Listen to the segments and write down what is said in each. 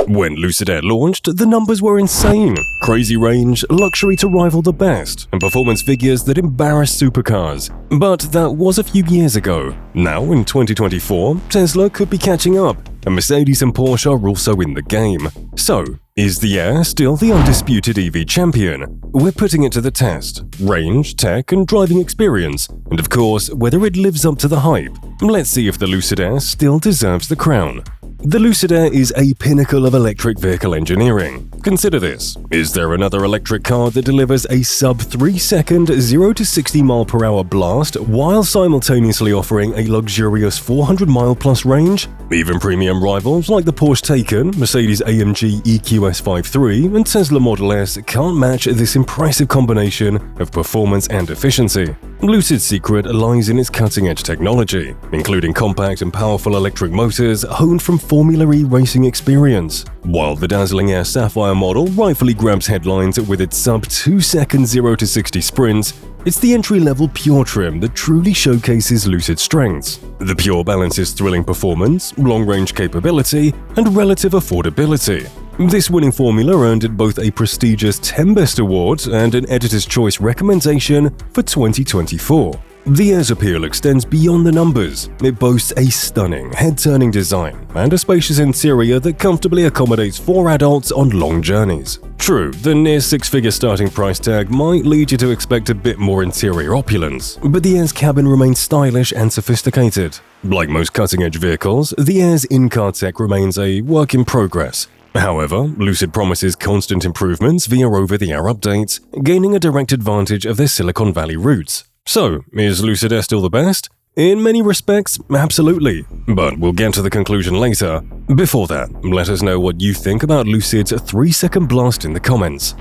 When Lucid Air launched, the numbers were insane. Crazy range, luxury to rival the best, and performance figures that embarrassed supercars. But that was a few years ago. Now, in 2024, Tesla could be catching up, and Mercedes and Porsche are also in the game. So, is the Air still the undisputed EV champion? We're putting it to the test. Range, tech, and driving experience, and of course, whether it lives up to the hype. Let's see if the Lucid Air still deserves the crown. The Lucid Air is a pinnacle of electric vehicle engineering. Consider this. Is there another electric car that delivers a sub-3-second 0 to 60 mph blast while simultaneously offering a luxurious 400 mile-plus range? Even premium rivals like the Porsche Taycan, Mercedes-AMG EQS 5.3, and Tesla Model S can't match this impressive combination of performance and efficiency. Lucid's secret lies in its cutting-edge technology, including compact and powerful electric motors honed from Formula E racing experience. While the dazzling Air Sapphire model rightfully grabs headlines with its sub-2-second 0 to 60 sprints, it's the entry-level Pure trim that truly showcases Lucid's strengths. The Pure balances thrilling performance, long-range capability, and relative affordability. This winning formula earned it both a prestigious 10 Best Award and an Editor's Choice recommendation for 2024. The Air's appeal extends beyond the numbers. It boasts a stunning, head-turning design and a spacious interior that comfortably accommodates 4 adults on long journeys. True, the near 6-figure starting price tag might lead you to expect a bit more interior opulence, but the Air's cabin remains stylish and sophisticated. Like most cutting-edge vehicles, the Air's in-car tech remains a work in progress. However, Lucid promises constant improvements via over-the-air updates, gaining a direct advantage of their Silicon Valley roots. So, is Lucid Air still the best? In many respects, absolutely. But we'll get to the conclusion later. Before that, let us know what you think about Lucid's 3-second blast in the comments.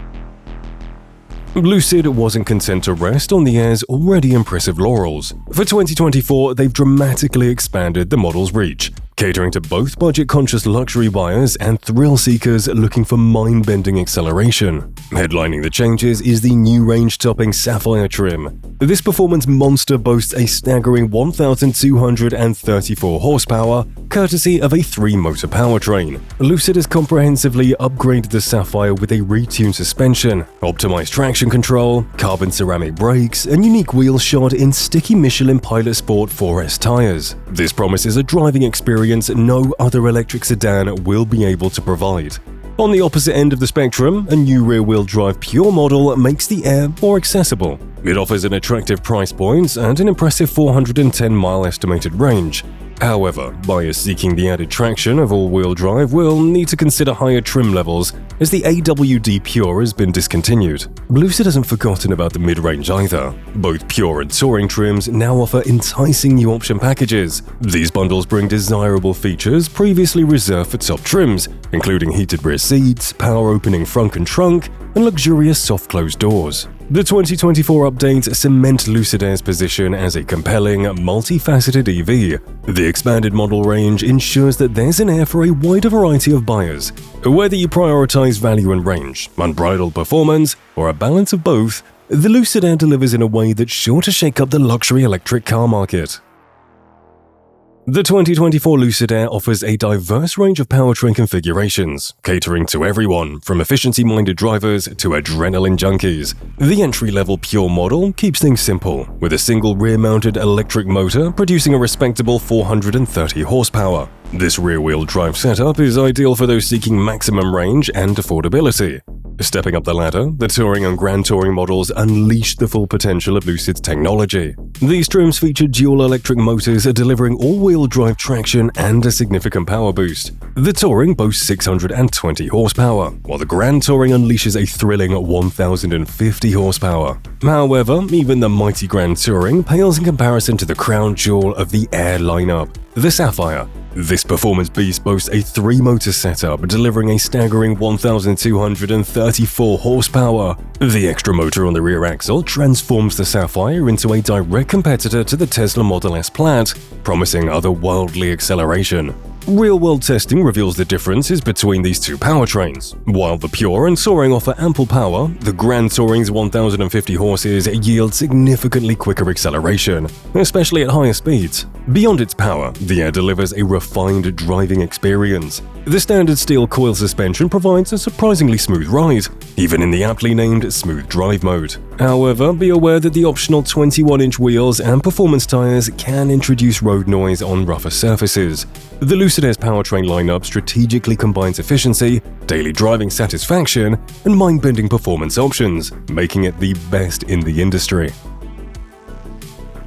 Lucid wasn't content to rest on the Air's already impressive laurels. For 2024, they've dramatically expanded the model's reach, catering to both budget-conscious luxury buyers and thrill-seekers looking for mind-bending acceleration. Headlining the changes is the new range-topping Sapphire trim. This performance monster boasts a staggering 1,234 horsepower, courtesy of a 3-motor powertrain. Lucid has comprehensively upgraded the Sapphire with a retuned suspension, optimized traction control, carbon ceramic brakes, and unique wheels shod in sticky Michelin Pilot Sport 4S tires. This promises a driving experience no other electric sedan will be able to provide. On the opposite end of the spectrum, a new rear-wheel drive Pure model makes the Air more accessible. It offers an attractive price point and an impressive 410-mile estimated range. However, buyers seeking the added traction of all-wheel drive will need to consider higher trim levels, as the AWD Pure has been discontinued. Lucid hasn't forgotten about the mid-range either. Both Pure and Touring trims now offer enticing new option packages. These bundles bring desirable features previously reserved for top trims, including heated rear seats, power-opening front and trunk, and luxurious soft-closed doors. The 2024 updates cement Lucid Air's position as a compelling, multifaceted EV. The expanded model range ensures that there's an Air for a wider variety of buyers. Whether you prioritize value and range, unbridled performance, or a balance of both, the Lucid Air delivers in a way that's sure to shake up the luxury electric car market. The 2024 Lucid Air offers a diverse range of powertrain configurations, catering to everyone from efficiency-minded drivers to adrenaline junkies. The entry-level Pure model keeps things simple, with a single rear-mounted electric motor producing a respectable 430 horsepower. This rear-wheel drive setup is ideal for those seeking maximum range and affordability. Stepping up the ladder, the Touring and Grand Touring models unleash the full potential of Lucid's technology. These trims feature dual electric motors delivering all-wheel drive traction and a significant power boost. The Touring boasts 620 horsepower, while the Grand Touring unleashes a thrilling 1,050 horsepower. However, even the mighty Grand Touring pales in comparison to the crown jewel of the Air lineup, the Sapphire. This performance beast boasts a 3-motor setup, delivering a staggering 1,234 horsepower. The extra motor on the rear axle transforms the Sapphire into a direct competitor to the Tesla Model S Plaid, promising otherworldly acceleration. Real-world testing reveals the differences between these two powertrains. While the Pure and Touring offer ample power, the Grand Touring's 1,050 horses yield significantly quicker acceleration, especially at higher speeds. Beyond its power, the Air delivers a refined driving experience. The standard steel coil suspension provides a surprisingly smooth ride, even in the aptly named Smooth Drive mode. However, be aware that the optional 21-inch wheels and performance tires can introduce road noise on rougher surfaces. The Lucid Air's powertrain lineup strategically combines efficiency, daily driving satisfaction, and mind-bending performance options, making it the best in the industry.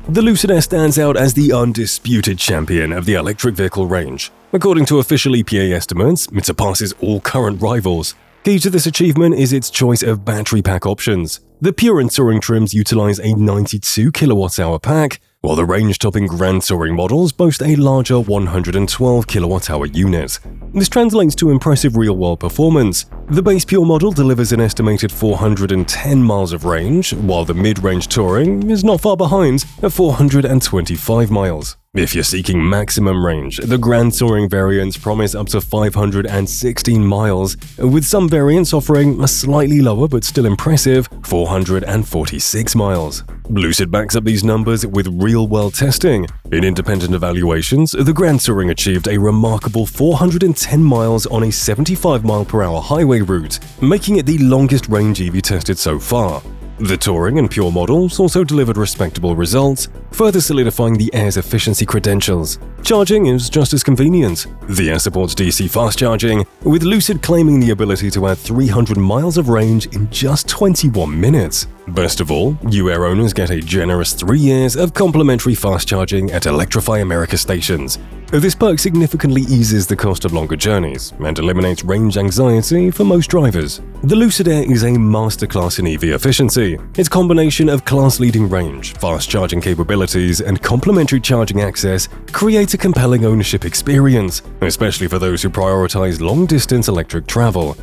The Lucid Air stands out as the undisputed champion of the electric vehicle range. According to official EPA estimates, it surpasses all current rivals. Key to this achievement is its choice of battery pack options. The Pure and Touring trims utilize a 92 kWh pack, while the range-topping Grand Touring models boast a larger 112 kWh unit. This translates to impressive real-world performance. The base Pure model delivers an estimated 410 miles of range, while the mid-range Touring is not far behind at 425 miles. If you're seeking maximum range, the Grand Touring variants promise up to 516 miles, with some variants offering a slightly lower but still impressive 446 miles. Lucid backs up these numbers with real-world testing. In independent evaluations, the Grand Touring achieved a remarkable 410 miles on a 75-mile-per-hour highway route, making it the longest range EV tested so far. The Touring and Pure models also delivered respectable results, further solidifying the Air's efficiency credentials. Charging is just as convenient. The Air supports DC fast charging, with Lucid claiming the ability to add 300 miles of range in just 21 minutes. Best of all, Air owners get a generous 3 years of complimentary fast charging at Electrify America stations. This perk significantly eases the cost of longer journeys and eliminates range anxiety for most drivers. The Lucid Air is a masterclass in EV efficiency. Its combination of class-leading range, fast charging capabilities, and complimentary charging access creates a compelling ownership experience, especially for those who prioritize long-distance electric travel.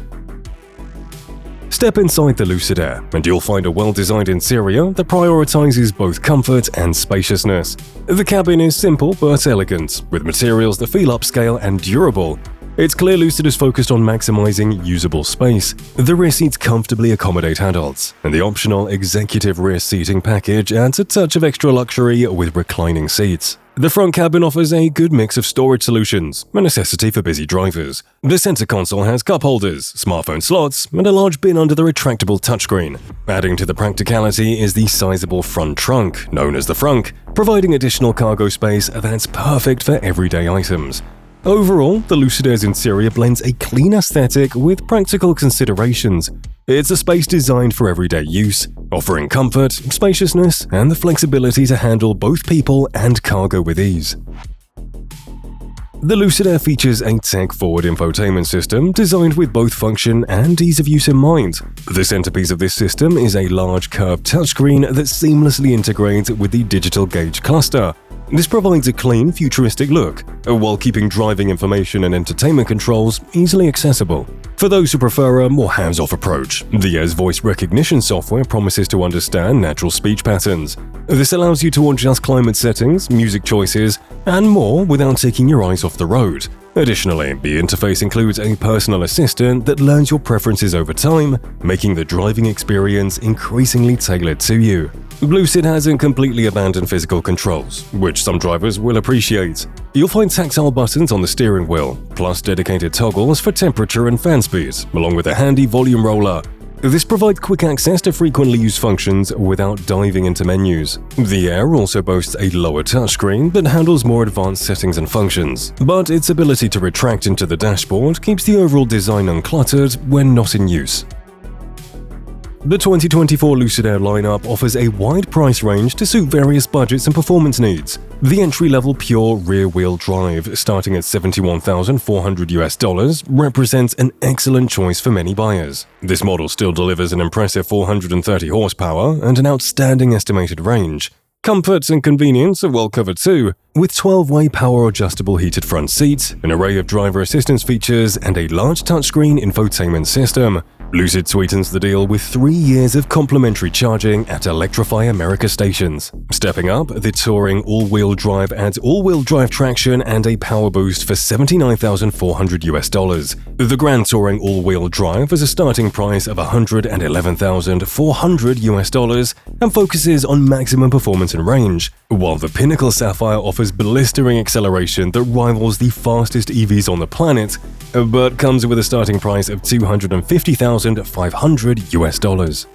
Step inside the Lucid Air, and you'll find a well-designed interior that prioritizes both comfort and spaciousness. The cabin is simple but elegant, with materials that feel upscale and durable. It's clear Lucid is focused on maximizing usable space. The rear seats comfortably accommodate adults, and the optional executive rear seating package adds a touch of extra luxury with reclining seats. The front cabin offers a good mix of storage solutions, a necessity for busy drivers. The center console has cup holders, smartphone slots, and a large bin under the retractable touchscreen. Adding to the practicality is the sizable front trunk, known as the frunk, providing additional cargo space that's perfect for everyday items. Overall, the Lucid Air's interior blends a clean aesthetic with practical considerations. It's a space designed for everyday use, offering comfort, spaciousness, and the flexibility to handle both people and cargo with ease. The Lucid Air features a tech-forward infotainment system designed with both function and ease of use in mind. The centerpiece of this system is a large curved touchscreen that seamlessly integrates with the digital gauge cluster. This provides a clean, futuristic look, while keeping driving information and entertainment controls easily accessible. For those who prefer a more hands-off approach, the Air's voice recognition software promises to understand natural speech patterns. This allows you to adjust climate settings, music choices, and more without taking your eyes off the road. Additionally, the interface includes a personal assistant that learns your preferences over time, making the driving experience increasingly tailored to you. Lucid hasn't completely abandoned physical controls, which some drivers will appreciate. You'll find tactile buttons on the steering wheel, plus dedicated toggles for temperature and fan speed, along with a handy volume roller. This provides quick access to frequently used functions without diving into menus. The Air also boasts a lower touchscreen that handles more advanced settings and functions, but its ability to retract into the dashboard keeps the overall design uncluttered when not in use. The 2024 Lucid Air lineup offers a wide price range to suit various budgets and performance needs. The entry-level pure rear-wheel drive, starting at $71,400 represents an excellent choice for many buyers. This model still delivers an impressive 430 horsepower and an outstanding estimated range. Comfort and convenience are well covered too, with 12-way power-adjustable heated front seats, an array of driver assistance features, and a large touchscreen infotainment system. Lucid sweetens the deal with 3 years of complimentary charging at Electrify America stations. Stepping up, the Touring all-wheel drive adds all-wheel drive traction and a power boost for $79,400. The Grand Touring all-wheel drive has a starting price of $111,400 and focuses on maximum performance and range. While the Pinnacle Sapphire offers blistering acceleration that rivals the fastest EVs on the planet, but comes with a starting price of $250,500 US.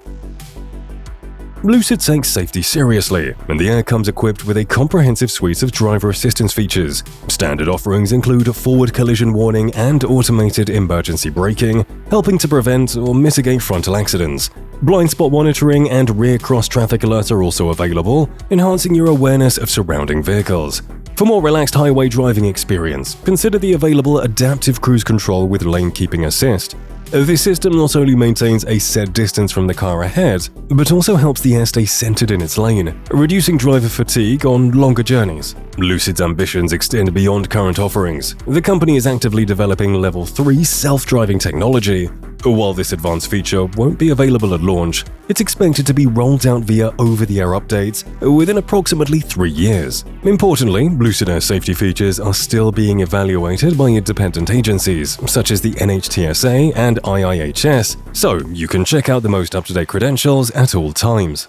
Lucid takes safety seriously, and the Air comes equipped with a comprehensive suite of driver assistance features. Standard offerings include forward collision warning and automated emergency braking, helping to prevent or mitigate frontal accidents. Blind spot monitoring and rear cross-traffic alerts are also available, enhancing your awareness of surrounding vehicles. For more relaxed highway driving experience, consider the available adaptive cruise control with lane keeping assist. This system not only maintains a set distance from the car ahead, but also helps the Air stay centered in its lane, reducing driver fatigue on longer journeys. Lucid's ambitions extend beyond current offerings. The company is actively developing Level 3 self-driving technology. While this advanced feature won't be available at launch, it's expected to be rolled out via over-the-air updates within approximately 3 years. Importantly, Lucid Air safety features are still being evaluated by independent agencies such as the NHTSA and IIHS, so you can check out the most up-to-date credentials at all times.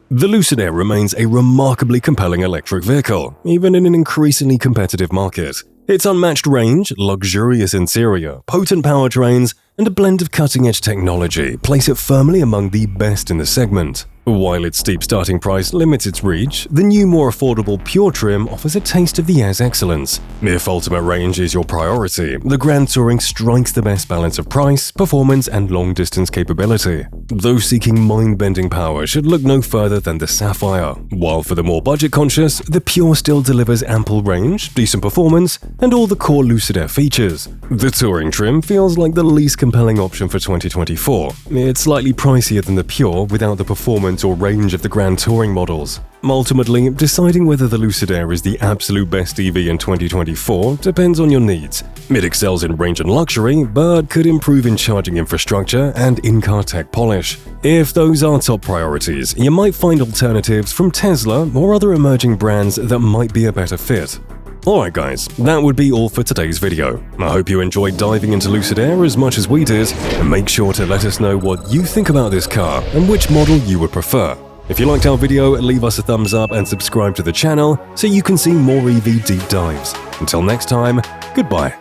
The Lucid Air remains a remarkably compelling electric vehicle, even in an increasingly competitive market. Its unmatched range, luxurious interior, potent powertrains, and a blend of cutting-edge technology place it firmly among the best in the segment. While its steep starting price limits its reach, the new, more affordable Pure trim offers a taste of the Air's excellence. If ultimate range is your priority, the Grand Touring strikes the best balance of price, performance, and long-distance capability. Those seeking mind-bending power should look no further than the Sapphire, while for the more budget-conscious, the Pure still delivers ample range, decent performance, and all the core Lucid Air features. The Touring trim feels like the least compelling option for 2024. It's slightly pricier than the Pure without the performance or range of the Grand Touring models. Ultimately, deciding whether the Lucid Air is the absolute best EV in 2024 depends on your needs. It excels in range and luxury, but could improve in charging infrastructure and in-car tech polish. If those are top priorities, you might find alternatives from Tesla or other emerging brands that might be a better fit. Alright guys, that would be all for today's video. I hope you enjoyed diving into Lucid Air as much as we did, and make sure to let us know what you think about this car and which model you would prefer. If you liked our video, leave us a thumbs up and subscribe to the channel so you can see more EV deep dives. Until next time, goodbye.